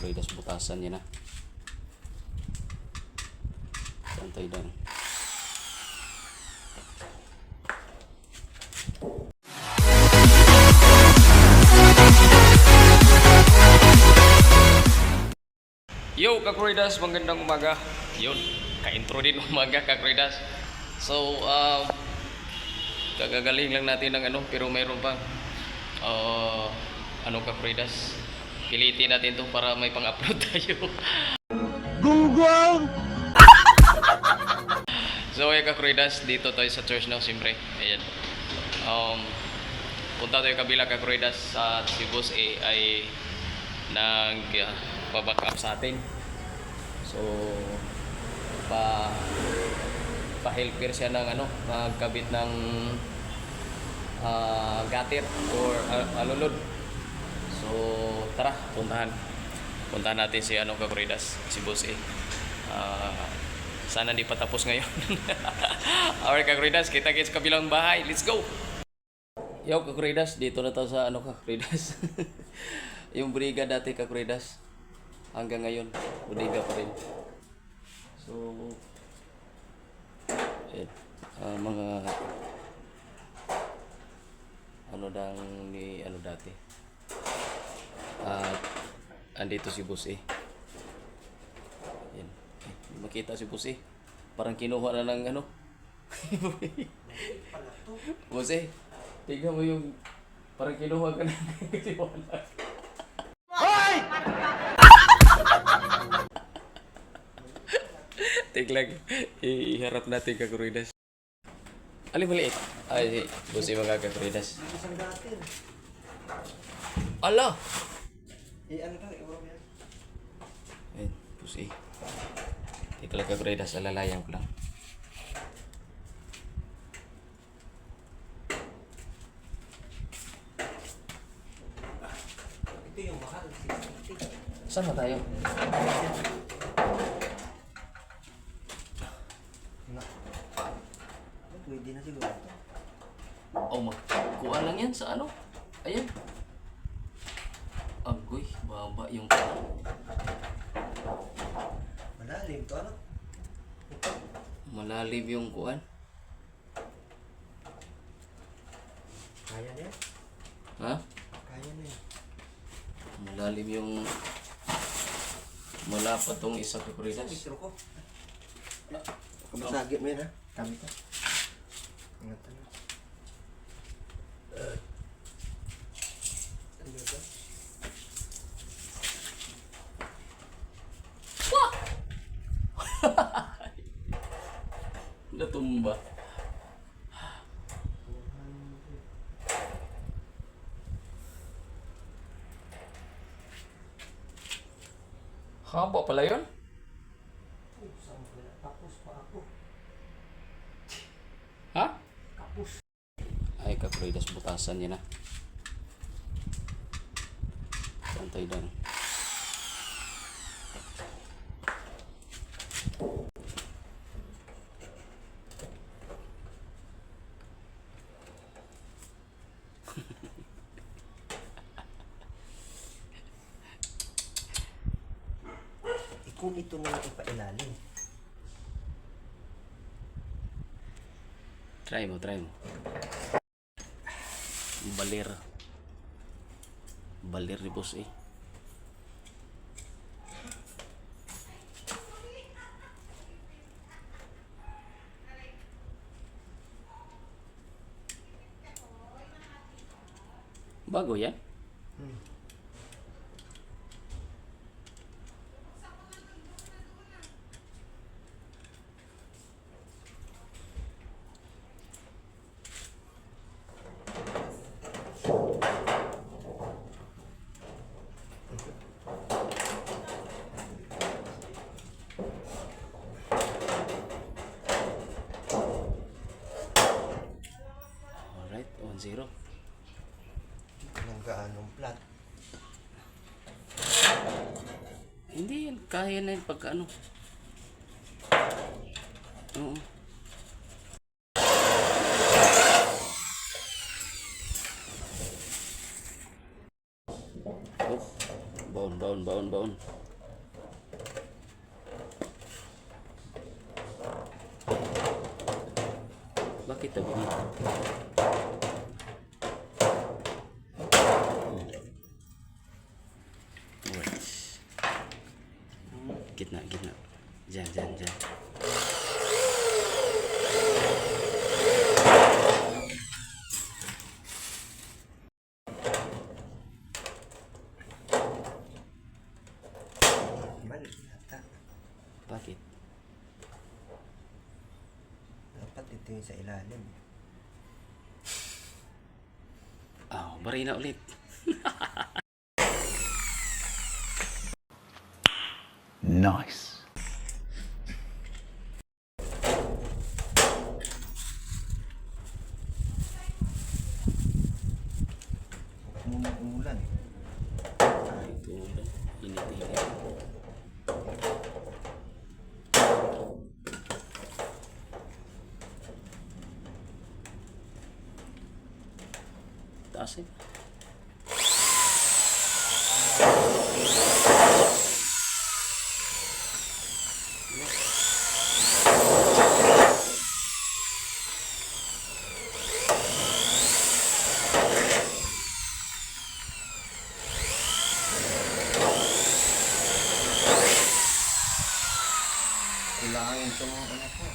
Fredas, butasan niya na. Santay lang. Yo, Kakuridas, magandang umaga. Yun, ka-intro din umaga, Kakuridas. So, kagagaling lang natin ng pero mayroon pang Kakuridas. Pilitin natin to para may pang-upload tayo. Gunggong! So, Kakuridas, dito tayo sa church now, siyempre. Ayan. Punta tayo kabila, Kakuridas, at si Boss ay nag-back up sa atin. So, pa-helper siya ng magkabit ng gutter or alulod. So, tara, puntahan natin si Kakuridas, si Boss sana di pa tapos ngayon. Alright, Kakuridas, kita-kits kabilang bahay. Let's go! Yo, Kakuridas, dito na tayo sa Kakuridas. Yung briga dati, Kakuridas, hanggang ngayon briga pa rin. So mga dati at andito si Boss Yan. Makita si Boss parang kinuha na ng Boss tignan mo yung parang kinuha ka na Hoy! Tiglag, iharap natin, Kakuridas. Alin maliit? Ay, Boss mga Kakuridas. Ala! Ayun, Boss Tiglag, Kakuridas, alalayan ko lang. Ito yung mahal, 650. Saan ba tayo? Pwede na siguro. Magkuha lang yan sa Ayan. Agoy, baba yung Malalim to malalim yung kuan. Kaya na yan. Ha? Kaya na yan. Malalim yung mula pa tong isa, Kakuridas. Mitro ko. Kamasagit mo yan ha. Kami ka. Ingatan na. Ano ba? Natumba. Haba pala yun? Tapos pa ako. Ha? Kapus. Ay, Kakuridas, butasan niya na. Santay lang. Kung ito na yung ipailalim. Try mo. Balir ni Boss Bago yan? Alright, 1-0. Anong gaanong plat? Hindi yan, kaya na yun pagka Oo. Baon. Baon, baon, baon. Bakit tabi dito? Wait. Gitna, gitna. Diyan, diyan, diyan. Mali yata. Bakit? Dapat ito yung sa ilalim. Bari na ulit. Nice. Umulan. Ito, init-init. Taas eh. Kulangin itong ano ko.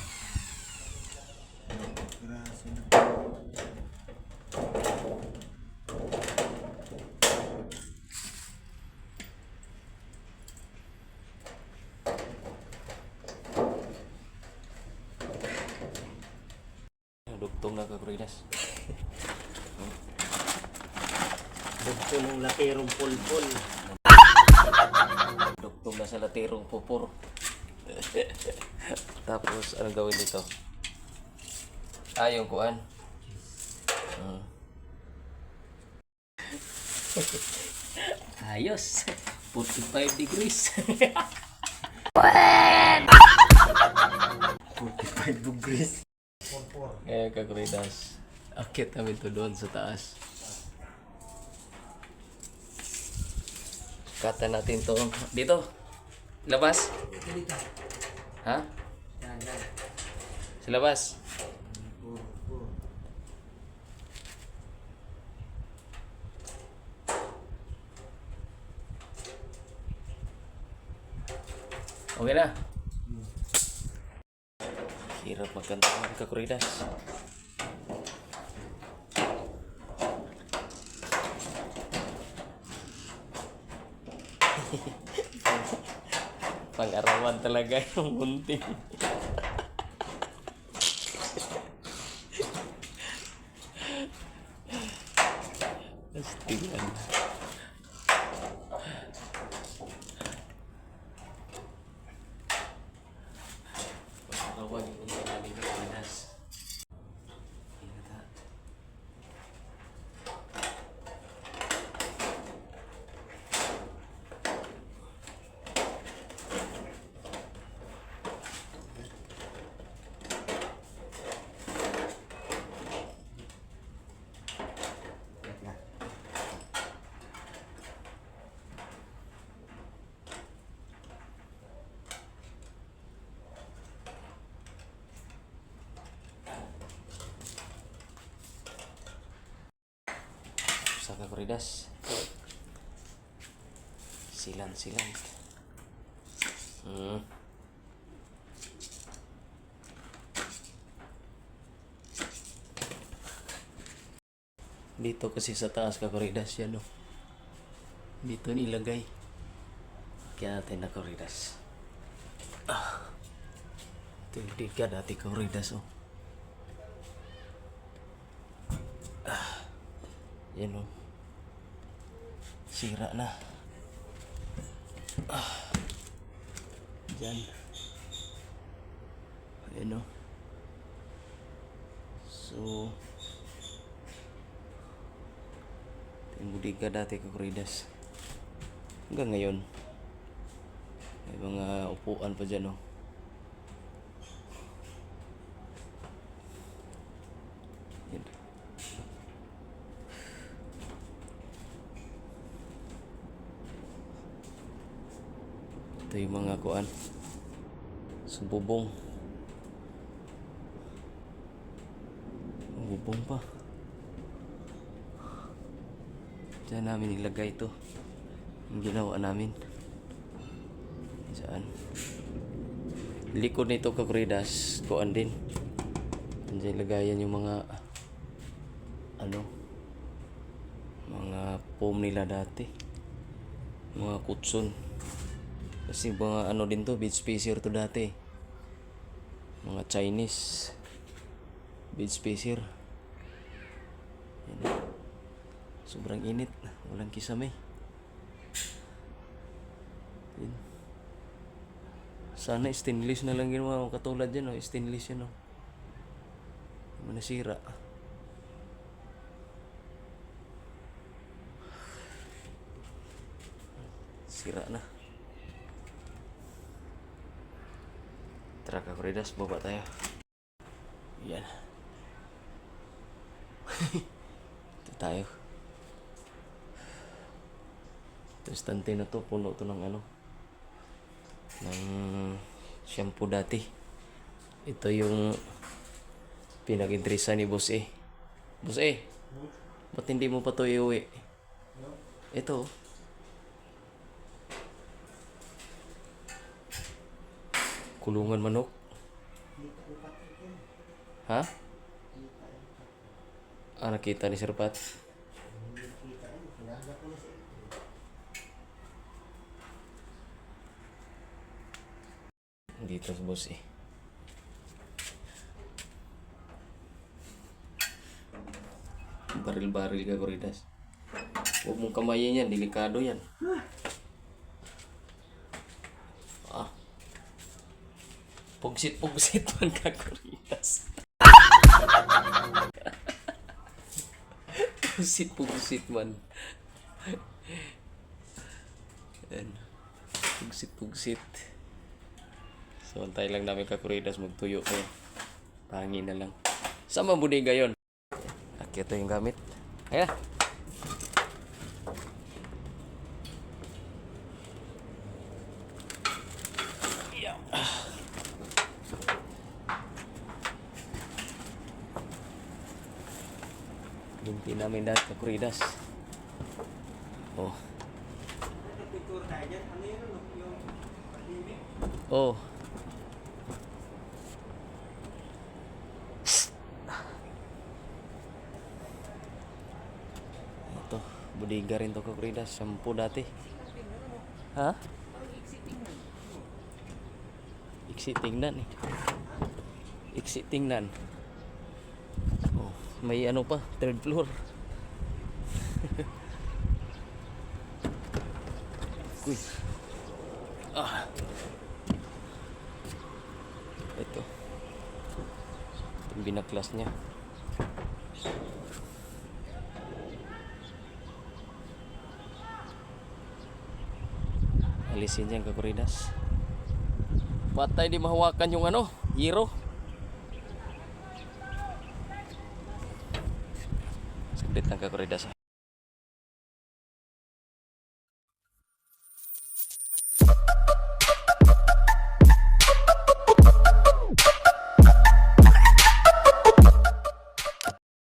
Graso na. Dugtong na kakuridas. Dugto ng latirong pulpul. Dugtong na sa latirong pupur. Tapos, anong gawin dito? Yung kuan. Ayos. 45 degrees. 45 degrees. Pulpul. Kaya kakuridas. Akit kami to doon sa taas. Kata natin to. Dito. Labas. Ha? Sa labas. Okay na. Hirap magkanta ng kakuridas. Pang-arawan talaga yung munting. Astingan. Pang-arawan yung munting namin kakuridas. Ingat ha. Sa kakuridas. Silan. Dito kasi sa taas kakuridas yan, no? Dito nilagay. Kaya natin na kakuridas. Ito yung diga dati kakuridas, oh. Yan, oh. Sira na. Diyan. Ayan, oh. So, ito yung budiga dati kakuridas. Hanggang ngayon. May mga upuan pa dyan, oh. Yan. Ito yung mga kuan. Sububong. Bubong pa. Diyan namin ilagay ito. Yung ginawa namin. Saan? Likod nito kakuridas. Kuan din. Diyan lagayan yung mga mga foam nila dati. Mga kutson. Kasi mga din to, beach spacer to dati. Mga Chinese beach spacer. Yan. Sobrang init. Walang kisame. Yan. Sana stainless na lang ginawa mo. Katulad yan, stainless yan. Manasira. Sira na. Tara kakuridas, baba tayo. Yan. Ito tayo. Ito stante na to, puno to ng ng shampoo dati. Ito yung pinag-interesa ni Boss E. Boss E, ba't hindi mo pa to iuwi? Ito. Kulungan manok. Ha? Nakita ni Sir Pat. Dito sa Boss E. Baril-baril ka, Kuridas. Huwag mong kamayin yan, delikado yan. Pugsit-pugsit man ka, Kuridas. Pugsit-pugsit man. Yan. Pugsit-pugsit. So, antay lang namin ka, Kuridas, magtuyo ko. Pangin na lang. Sama budiga yun. Ito yung gamit. Ayan. Limpi namin dahil kakuridas. Oh. Oh. Ito, budiga rin to kakuridas. Shampoo dati. Ha? Iksi tingnan eh. Iksi tingnan. Oh, may pa, third floor. Uy. Ito. Yung binaklas niya. Alisin niya ang kakuridas. Patay di mahawakan yung hero. Saglit lang kakuridas.